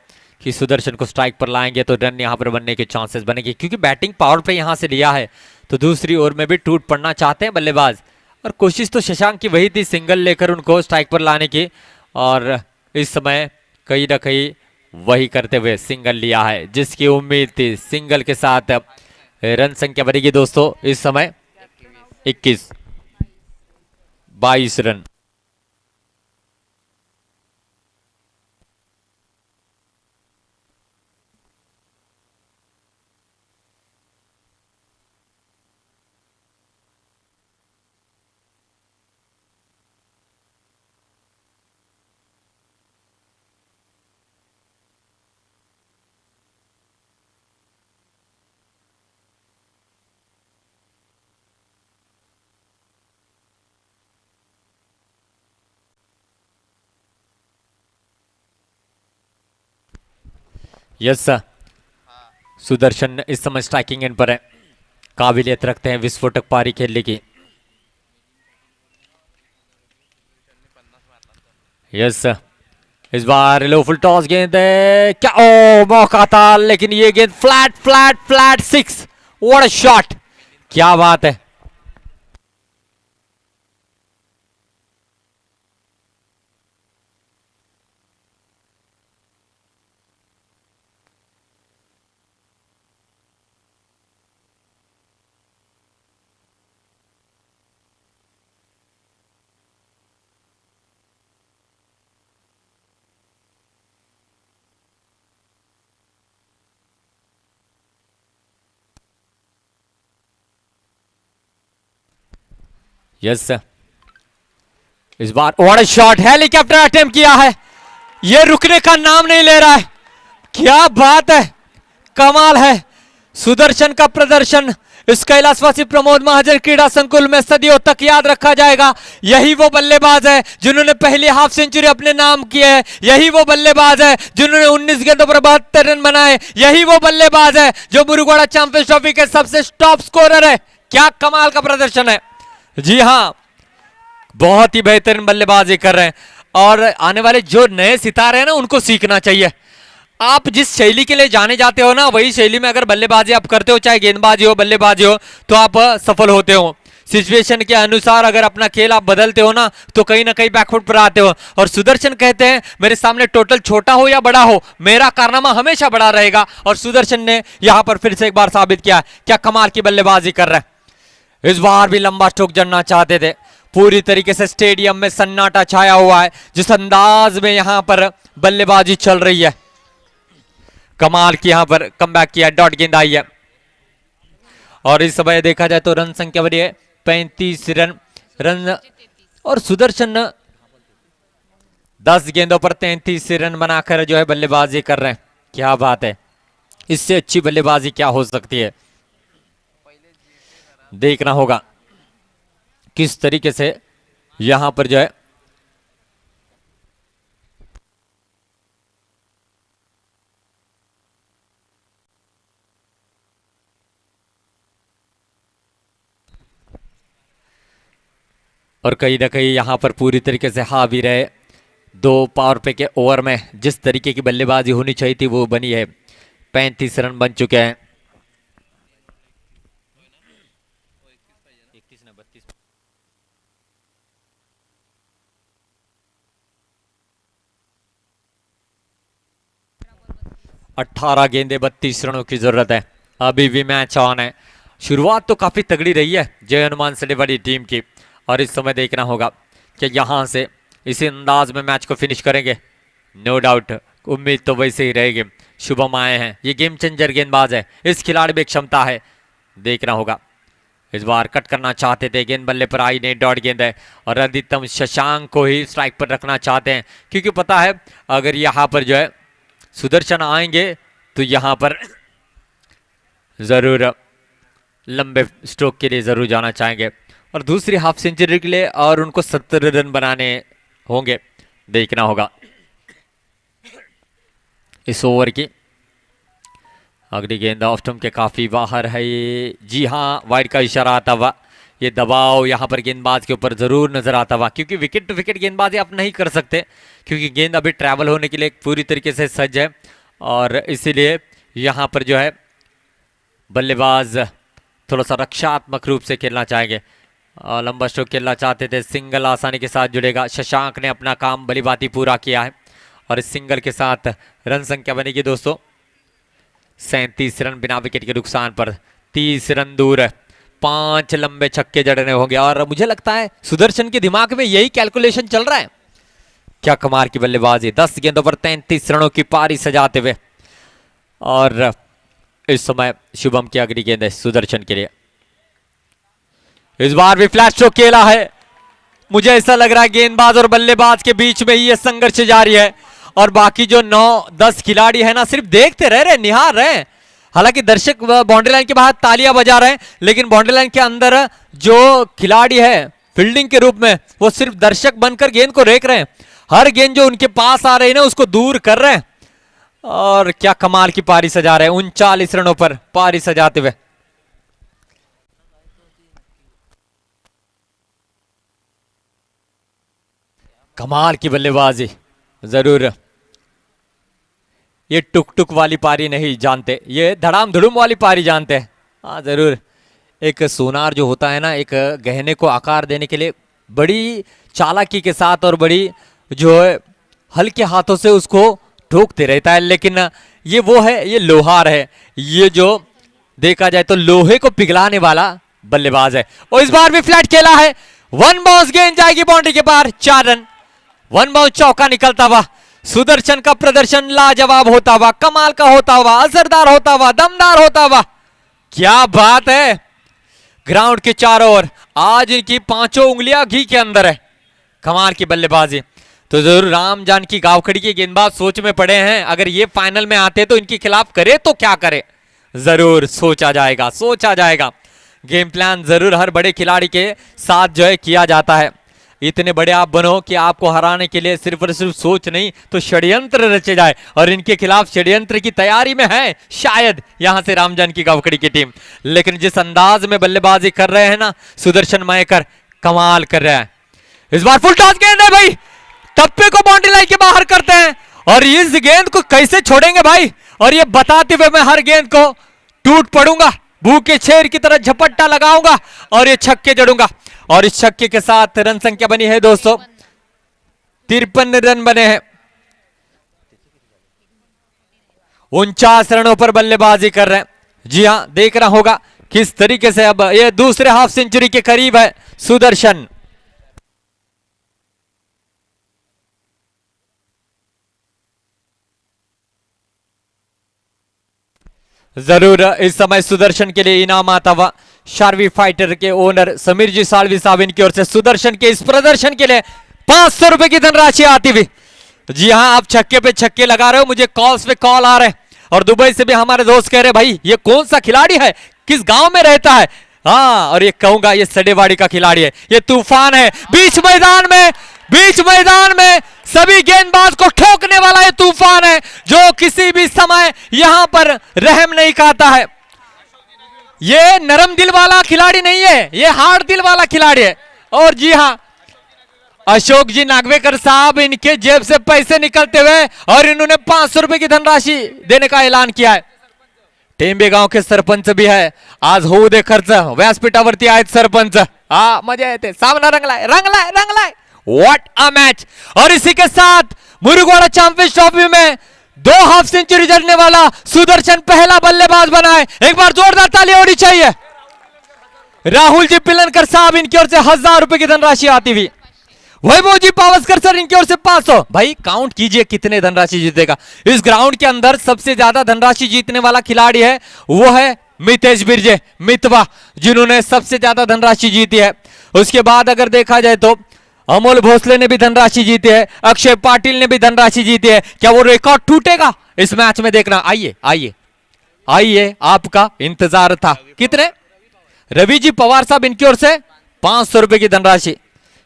कि सुदर्शन को स्ट्राइक पर लाएंगे तो रन यहां पर बनने के चांसेस बनेंगे क्योंकि बैटिंग पावर पे यहां से लिया है तो दूसरी ओवर में भी टूट पड़ना चाहते हैं बल्लेबाज। और कोशिश तो शशांक की वही थी सिंगल लेकर उनको स्ट्राइक पर लाने की और इस समय कहीं ना कहीं वही करते हुए सिंगल लिया है जिसकी उम्मीद थी। सिंगल के साथ रन संख्या बनेगी दोस्तों इस समय 21, 22 रन। यस सर, सुदर्शन इस समय स्ट्राइकिंग एंड पर है, काबिलियत रखते हैं विस्फोटक पारी खेलने की। यस सर, इस बार लो फुल टॉस गेंद है, क्या ओ मौका था लेकिन ये गेंद flat flat flat 6। What a shot, क्या बात है। यस सर, इस बार what a shot, helicopter attempt किया है, ये रुकने का नाम नहीं ले रहा है। क्या बात है, कमाल है सुदर्शन का प्रदर्शन। इस कैलाशवासी प्रमोद महाजन क्रीड़ा संकुल में सदियों तक याद रखा जाएगा। यही वो बल्लेबाज है जिन्होंने पहली हाफ सेंचुरी अपने नाम की है, यही वो बल्लेबाज है जिन्होंने 19 गेंदों पर 72 रन बनाए, यही वो बल्लेबाज है जो मुरुगोड़ा चैंपियंस ट्रॉफी के सबसे टॉप स्कोरर है। क्या कमाल का प्रदर्शन है। जी हां, बहुत ही बेहतरीन बल्लेबाजी कर रहे हैं और आने वाले जो नए सितारे हैं ना उनको सीखना चाहिए। आप जिस शैली के लिए जाने जाते हो ना वही शैली में अगर बल्लेबाजी आप करते हो, चाहे गेंदबाजी हो बल्लेबाजी हो, तो आप सफल होते हो। सिचुएशन के अनुसार अगर अपना खेल आप बदलते हो ना तो कहीं ना कहीं बैकफुट पर आते हो। और सुदर्शन कहते हैं मेरे सामने टोटल छोटा हो या बड़ा हो, मेरा कारनामा हमेशा बड़ा रहेगा। और सुदर्शन ने यहां पर फिर से एक बार साबित किया क्या कमाल की बल्लेबाजी कर रहे हैं। इस बार भी लंबा स्ट्रोक जड़ना चाहते थे, पूरी तरीके से स्टेडियम में सन्नाटा छाया हुआ है जिस अंदाज में यहां पर बल्लेबाजी चल रही है। कमाल की यहां पर कमबैक किया, डॉट गेंद आई है और इस समय देखा जाए तो रन संख्या बड़ी है 35 रन और सुदर्शन 10 गेंदों पर 33 रन बनाकर जो है बल्लेबाजी कर रहे हैं। क्या बात है, इससे अच्छी बल्लेबाजी क्या हो सकती है। देखना होगा किस तरीके से यहां पर जो है और कहीं ना कहीं यहां पर पूरी तरीके से हावी रहे। 2 पावर प्ले के ओवर में जिस तरीके की बल्लेबाजी होनी चाहिए थी वो बनी है। 35 रन बन चुके हैं। 18 गेंदे 32 रनों की जरूरत है। अभी भी मैच ऑन है। शुरुआत तो काफी तगड़ी रही है जय हनुमान से बड़ी टीम की, और इस समय देखना होगा कि यहां से इसी अंदाज में मैच को फिनिश करेंगे। नो डाउट उम्मीद तो वैसे ही रहेगी। शुभम आए हैं, ये गेम चेंजर गेंदबाज है, इस खिलाड़ी में क्षमता है, देखना होगा। इस बार कट करना चाहते थे, गेंद बल्ले पर आई नहीं, डॉट गेंद है और अधिकतम शशांक को ही स्ट्राइक पर रखना चाहते हैं, क्योंकि पता है अगर यहाँ पर जो है सुदर्शन आएंगे तो यहाँ पर जरूर लंबे स्ट्रोक के लिए जरूर जाना चाहेंगे और दूसरी हाफ सेंचुरी के लिए और उनको 70 रन बनाने होंगे, देखना होगा। इस ओवर की अगली गेंद ऑफ स्टंप के काफी बाहर है ये, जी हाँ, वाइड का इशारा आता हुआ। ये दबाव यहाँ पर गेंदबाज के ऊपर जरूर नजर आता हुआ, क्योंकि विकेट टू विकेट गेंदबाजी आप नहीं कर सकते, क्योंकि गेंद अभी ट्रैवल होने के लिए पूरी तरीके से सज्ज है और इसीलिए यहाँ पर जो है बल्लेबाज थोड़ा सा रक्षात्मक रूप से खेलना चाहेंगे। लंबा स्ट्रोक खेलना चाहते थे, सिंगल आसानी के साथ जुड़ेगा। शशांक ने अपना काम भलीभांति पूरा किया है और इस सिंगल के साथ रन संख्या बनेगी दोस्तों 37 रन बिना विकेट के नुकसान पर। 30 रन दूर है, 5 लंबे छक्के जड़ने होंगे और मुझे लगता है सुदर्शन के दिमाग में यही कैलकुलेशन चल रहा है। क्या कमाल की बल्लेबाजी, 10 गेंदों पर 33 रनों की पारी सजाते हुए। और इस समय शुभम की अगली गेंद है सुदर्शन के लिए। इस बार भी फ्लैश स्ट्रोक खेला है। मुझे ऐसा लग रहा है गेंदबाज और बल्लेबाज के बीच में ही यह संघर्ष जारी है और बाकी जो 9-10 खिलाड़ी है ना सिर्फ देखते रह रहे, निहार रहे। हालांकि दर्शक बाउंड्री लाइन के बाहर तालियां बजा रहे हैं, लेकिन बाउंड्री लाइन के अंदर जो खिलाड़ी है फील्डिंग के रूप में वो सिर्फ दर्शक बनकर गेंद को रेख रहे हैं। हर गेंद जो उनके पास आ रही है ना उसको दूर कर रहे हैं और क्या कमाल की पारी सजा रहे हैं 39 रनों पर पारी सजाते हुए। कमाल की बल्लेबाजी, जरूर ये टुक टुक वाली पारी नहीं जानते, ये धड़ाम धुड़ुम वाली पारी जानते हैं। हाँ जरूर, एक सोनार जो होता है ना एक गहने को आकार देने के लिए बड़ी चालाकी के साथ और बड़ी जो है हल्के हाथों से उसको ठोकते रहता है, लेकिन ये वो है, ये लोहार है, ये जो देखा जाए तो लोहे को पिघलाने वाला बल्लेबाज है। और इस बार भी फ्लैट खेला है, 1 बाउंस गेंद जाएगी बाउंड्री के पार, 4 रन। 1 बाउंस चौका निकलता हुआ सुदर्शन का प्रदर्शन लाजवाब होता हुआ, कमाल का होता हुआ, असरदार होता हुआ, दमदार होता हुआ। क्या बात है, ग्राउंड के चारों ओर आज इनकी 5 उंगलियां घी के अंदर है। कमाल की बल्लेबाजी। तो जरूर राम जानकी गावखड़ी के गेंदबाज सोच में पड़े हैं, अगर ये फाइनल में आते तो इनके खिलाफ करे तो क्या करे। जरूर सोचा जाएगा, सोचा जाएगा। गेम प्लान जरूर हर बड़े खिलाड़ी के साथ जो है किया जाता है। इतने बड़े आप बनो कि आपको हराने के लिए सिर्फ और सिर्फ सोच नहीं तो षड्यंत्र रचे जाए, और इनके खिलाफ षड्यंत्र की तैयारी में है शायद यहां से राम जानकी गावखड़ी की टीम। लेकिन जिस अंदाज में बल्लेबाजी कर रहे हैं ना सुदर्शन मयेकर, कमाल कर रहा है। इस बार फुल टॉस गेंद है भाई, टप्पे को बाउंड्री लाइन के बाहर करते हैं और इस गेंद को कैसे छोड़ेंगे भाई, और ये बताते हुए मैं हर गेंद को टूट पड़ूंगा, भूखे शेर की तरह झपट्टा लगाऊंगा और ये छक्के जड़ूंगा। और इस छक्के के साथ रन संख्या बनी है दोस्तों 53 रन बने हैं। 49 रनों पर बल्लेबाजी कर रहे हैं। जी हां, देखना होगा किस तरीके से अब ये दूसरे हाफ सेंचुरी के करीब है सुदर्शन। जरूर इस समय सुदर्शन के लिए इनाम आता हुआ शार्वी फाइटर के ओनर समीर जी सालवी साहब इनकी ओर से सुदर्शन के इस प्रदर्शन के लिए 500 रुपए की धनराशि आती हुई। जी हां, आप छक्के पे छक्के लगा रहे हो, मुझे कॉल्स पे कॉल आ रहे हैं और दुबई से भी हमारे दोस्त कह रहे भाई ये कौन सा खिलाड़ी है, किस गांव में रहता है। हाँ, और ये कहूंगा ये सडेवाड़ी का खिलाड़ी है, ये तूफान है। बीच मैदान में सभी गेंदबाज को ठोकने वाला ये तूफान है जो किसी भी समय यहां पर रहम नहीं खाता है। ये नरम दिल वाला खिलाड़ी नहीं है, ये हार्ड दिल वाला खिलाड़ी है। और जी हां, अशोक जी नागवेकर साहब इनके जेब से पैसे निकलते हुए और इन्होंने 500 रुपए की धनराशि देने का ऐलान किया है। टेंबे गाव के सरपंच भी है. आज होऊ दे खर्च. व्यासपीठावरती आहेत सरपंच. हा मजा येते. सामना रंगलाय रंगलाय रंगलाय. What a match. और इसी के साथ मुरुगवाड़ा चैंपियंस ट्रॉफी में 2 हाफ सेंचुरी जड़ने वाला सुदर्शन पहला बल्लेबाज बना है. एक बार जोरदार ताली होनी चाहिए. राहुल जी पिलनकर साहब इनकी ओर से 1000 रुपए की धनराशि आती हुई. वैभव जी पावस्कर सर इनकी ओर से 500. भाई काउंट कीजिए कितने धनराशि जीतेगा. इस ग्राउंड के अंदर सबसे ज्यादा धनराशि जीतने वाला खिलाड़ी है वो है मितेश बिरजे मितवा, जिन्होंने सबसे ज्यादा धनराशि जीती है. उसके बाद अगर देखा जाए तो अमोल भोसले ने भी धनराशि जीती है. अक्षय पाटिल ने भी धनराशि जीती है. क्या वो रिकॉर्ड टूटेगा इस मैच में? देखना. आइए आइए आइए, आपका इंतजार था. कितने? रवि जी पवार साहब इनकी ओर से 500 रुपए की धनराशि.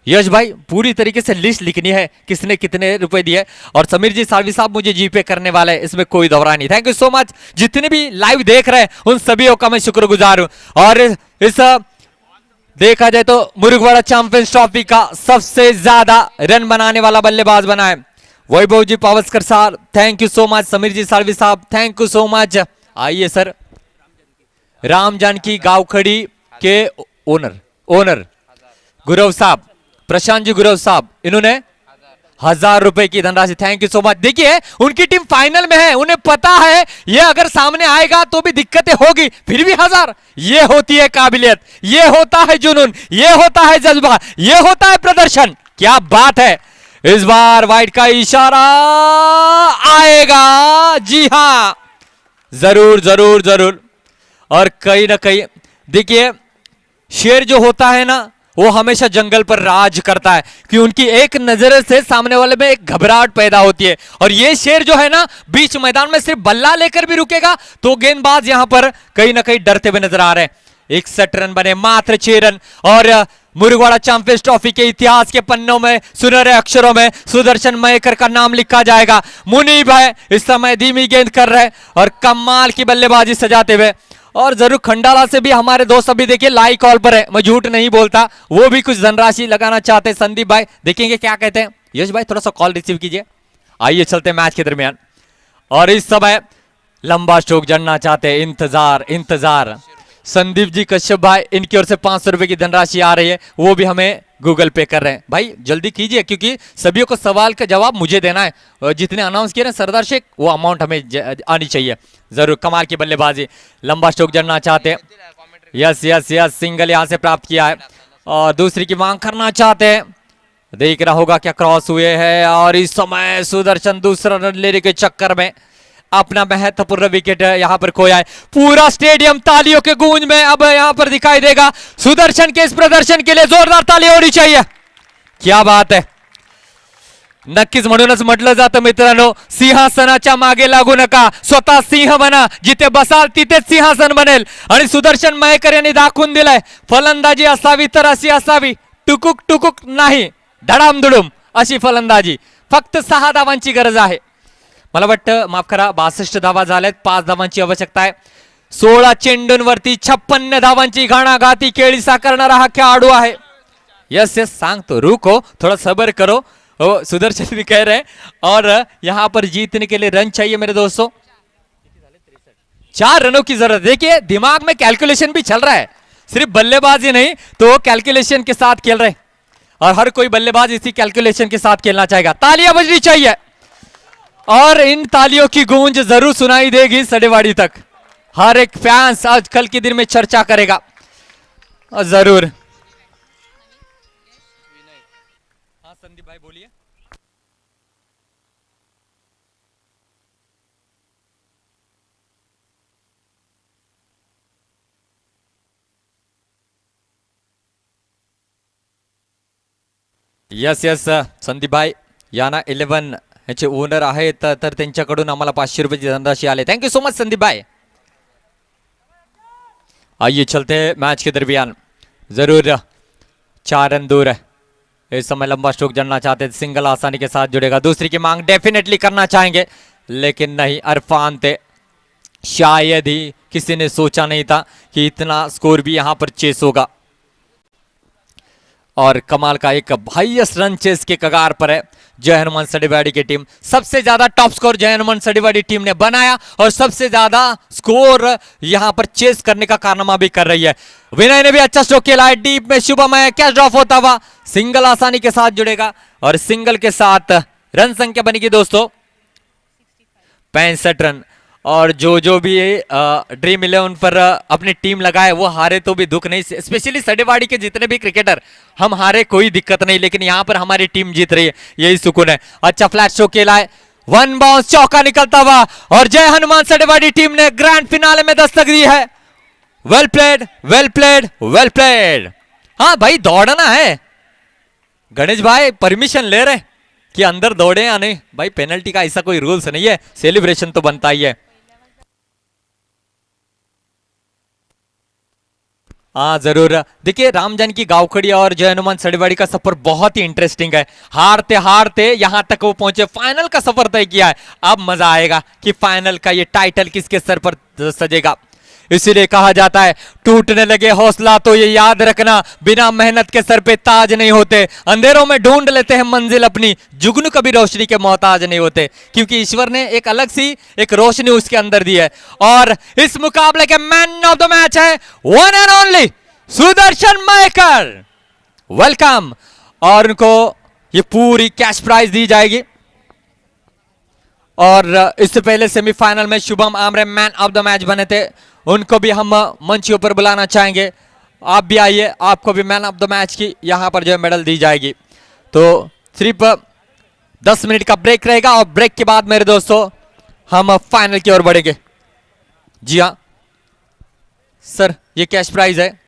यश भाई पूरी तरीके से लिस्ट लिखनी है किसने कितने रुपए दिए. और समीर जी सालवी साहब मुझे जीपे करने वाले हैं, इसमें कोई दौरा नहीं. Thank you so much. जितने भी लाइव देख रहे हैं उन सभी का मैं शुक्रगुजार हूं. और इस देखा जाए तो मुरुगवाड़ा चैंपियंस ट्रॉफी का सबसे ज्यादा रन बनाने वाला बल्लेबाज बना है वैभव जी पावस्कर साहब. Thank you so much. Samir ji Salvi साहब थैंक यू सो मच. आइए सर. राम जानकी गावखड़ी के ओनर गुरव साहब, प्रशांत जी गुरव साहब, इन्होंने 1000 रुपए की धनराशि. Thank you so much. देखिए उनकी टीम फाइनल में है, उन्हें पता है ये अगर सामने आएगा तो भी दिक्कतें होगी, फिर भी 1000. ये होती है काबिलियत, ये होता है जुनून, ये होता है जज्बा, ये होता है प्रदर्शन. क्या बात है. इस बार वाइड का इशारा आएगा. जी हां, जरूर जरूर जरूर. और कहीं ना कहीं देखिए शेर जो होता है ना वो हमेशा जंगल पर राज करता है कि उनकी एक नजर से सामने वाले में एक घबराहट पैदा होती है. और ये शेर जो है ना बीच मैदान में सिर्फ बल्ला लेकर भी रुकेगा तो गेंदबाज यहां पर कहीं ना कहीं डरते हुए नजर आ रहे हैं. 61 रन बने, मात्र 6 रन. और मुरुगवाड़ा चैंपियंस ट्रॉफी के इतिहास के पन्नों में सुनहरे अक्षरों में सुदर्शन मयेकर का नाम लिखा जाएगा. मुनीब है इस समय धीमी गेंद कर रहे हैं और कमाल की बल्लेबाजी सजाते हुए. और जरूर खंडाला से भी हमारे दोस्त अभी देखिए लाइव कॉल पर है, मैं झूठ नहीं बोलता, वो भी कुछ धनराशि लगाना चाहते हैं. संदीप भाई देखेंगे क्या कहते हैं. यश भाई थोड़ा सा कॉल रिसीव कीजिए. आइए चलते मैच के दरमियान. और इस समय लंबा स्ट्रोक जड़ना चाहते हैं. इंतजार इंतजार. संदीप जी कश्यप भाई इनकी ओर से 500 रुपए की धनराशि आ रही है, वो भी हमें गूगल पे कर रहे हैं. भाई जल्दी कीजिए क्योंकि सभी को सवाल का जवाब मुझे देना है. जितने अनाउंस किए ना सरदार शेख वो अमाउंट हमें आनी चाहिए. जरूर कमाल की बल्लेबाजी. लंबा स्ट्रोक जड़ना चाहते हैं. यस यस यस, सिंगल यहां से प्राप्त किया है और दूसरी की मांग करना चाहते हैं. देख रहा होगा क्या क्रॉस हुए हैं. और इस समय सुदर्शन दूसरा रन लेने के चक्कर में अपना महत्वपूर्ण विकेट यहां पर खोया है. पूरा स्टेडियम तालियों के गूंज में अब यहां पर दिखाई देगा. सुदर्शन के इस प्रदर्शन के लिए जोरदार ताली होनी चाहिए. क्या बात है. नक्कीच म्हणूनच म्हटलं जातं मित्रांनो, सिंहासनाच्या मागे लागू नका, स्वतः सिंह बना, जिथे बसाल तिथेच सिंहासन बनेल. आणि सुदर्शन मयेकर यांनी दाखवून दिलाय फलंदाजी असावी तर अशी असावी, टुकुक टुकुक नाही, धडामधुडूम अशी फलंदाजी. फक्त 6 धावांची गरज आहे. मला वाटतं माफ करा 62 धावा झाल्यात, 5 धावांची आवश्यकता आहे. 16 चेंडूंवरती 56 धावांची घाणाघाती खेळी साकारणारा हा खेळाडू आहे. यस यस सांगतो, रुको थोड़ा सबर करो. सुदर्शन भी कह रहे हैं. और यहां पर जीतने के लिए रन चाहिए मेरे दोस्तों. 4 रनों की जरूरत. देखिए दिमाग में कैलकुलेशन भी चल रहा है, सिर्फ बल्लेबाजी नहीं तो कैलकुलेशन के साथ खेल रहे हैं. और हर कोई बल्लेबाज इसी कैलकुलेशन के साथ खेलना चाहेगा. तालियां बजनी चाहिए और इन तालियों की गूंज जरूर सुनाई देगी सडेवाड़ी तक. हर एक फैंस आज कल के दिन में चर्चा करेगा जरूर. हाँ संदीप भाई बोलिए. यस यस संदीप भाई याना 11 याचे ओनर आहेत तर त्यांच्याकडून आम्हाला 500 रुपये धनराशि आले. Thank you so much Sandeep भाई. आइए चलते हैं मैच के दरमियान. जरूर 4 रन दूर है. इस समय लंबा स्ट्रोक जड़ना चाहते हैं, सिंगल आसानी के साथ जुड़ेगा. दूसरी की मांग डेफिनेटली करना चाहेंगे लेकिन नहीं. अरफान थे. शायद ही किसी ने सोचा नहीं था कि इतना स्कोर भी यहां पर चेस होगा. और कमाल का एक हाईएस्ट रन चेस के कगार पर है जय हनुमान सडेवाड़ी की टीम। सबसे ज्यादा टॉप स्कोर जय हनुमान सडेवाड़ी टीम ने बनाया और सबसे ज्यादा स्कोर यहां पर चेस करने का कारनामा भी कर रही है। विनय ने भी अच्छा स्ट्रोक खेला है, डीप में शुभम है, कैच ड्रॉप होता हुआ सिंगल आसानी के साथ जुड़ेगा और सिंगल के साथ रन संख्या बनेगी दोस्तों 65 रन। और जो भी ड्रीम 11 पर अपनी टीम लगाए वो हारे तो भी दुख नहीं, स्पेशली सडेवाड़ी के जितने भी क्रिकेटर, हम हारे कोई दिक्कत नहीं, लेकिन यहां पर हमारी टीम जीत रही है यही सुकून है। अच्छा फ्लैट शो खेला है, वन बाउंस चौका निकलता हुआ और जय हनुमान सडेवाड़ी टीम ने ग्रैंड फिनाले में दस्तक दी है। Well played, well played, well played. हाँ भाई दौड़ना है, गणेश भाई परमिशन ले रहे कि अंदर दौड़े या नहीं भाई, पेनल्टी का ऐसा कोई रूल्स नहीं है, सेलिब्रेशन तो बनता ही है। हाँ जरूर, देखिए रामजान की गांवखड़ी और जय हनुमान सडेवाड़ी का सफर बहुत ही इंटरेस्टिंग है। हारते हारते यहां तक वो पहुंचे, फाइनल का सफर तय किया है। अब मजा आएगा कि फाइनल का ये टाइटल किसके सर पर सजेगा। इसीलिए कहा जाता है टूटने लगे हौसला तो ये याद रखना, बिना मेहनत के सर पे ताज नहीं होते। अंधेरों में ढूंढ लेते हैं मंजिल अपनी, जुगनू कभी रोशनी के मोहताज नहीं होते, क्योंकि ईश्वर ने एक अलग सी एक रोशनी उसके अंदर दी है। और इस मुकाबले के मैन ऑफ द मैच है one and only Sudarshan Mayekar. Welcome. और उनको ये पूरी कैश प्राइज दी जाएगी। और इससे पहले सेमीफाइनल में Shubham Amre man of the match बने थे, उनको भी हम मंच के ऊपर बुलाना चाहेंगे। आप भी आइए, आपको भी मैन ऑफ द मैच की यहां पर जो है मेडल दी जाएगी। तो सिर्फ 10 मिनट का ब्रेक रहेगा और ब्रेक के बाद मेरे दोस्तों हम फाइनल की ओर बढ़ेंगे। जी हाँ सर, ये कैश प्राइज है।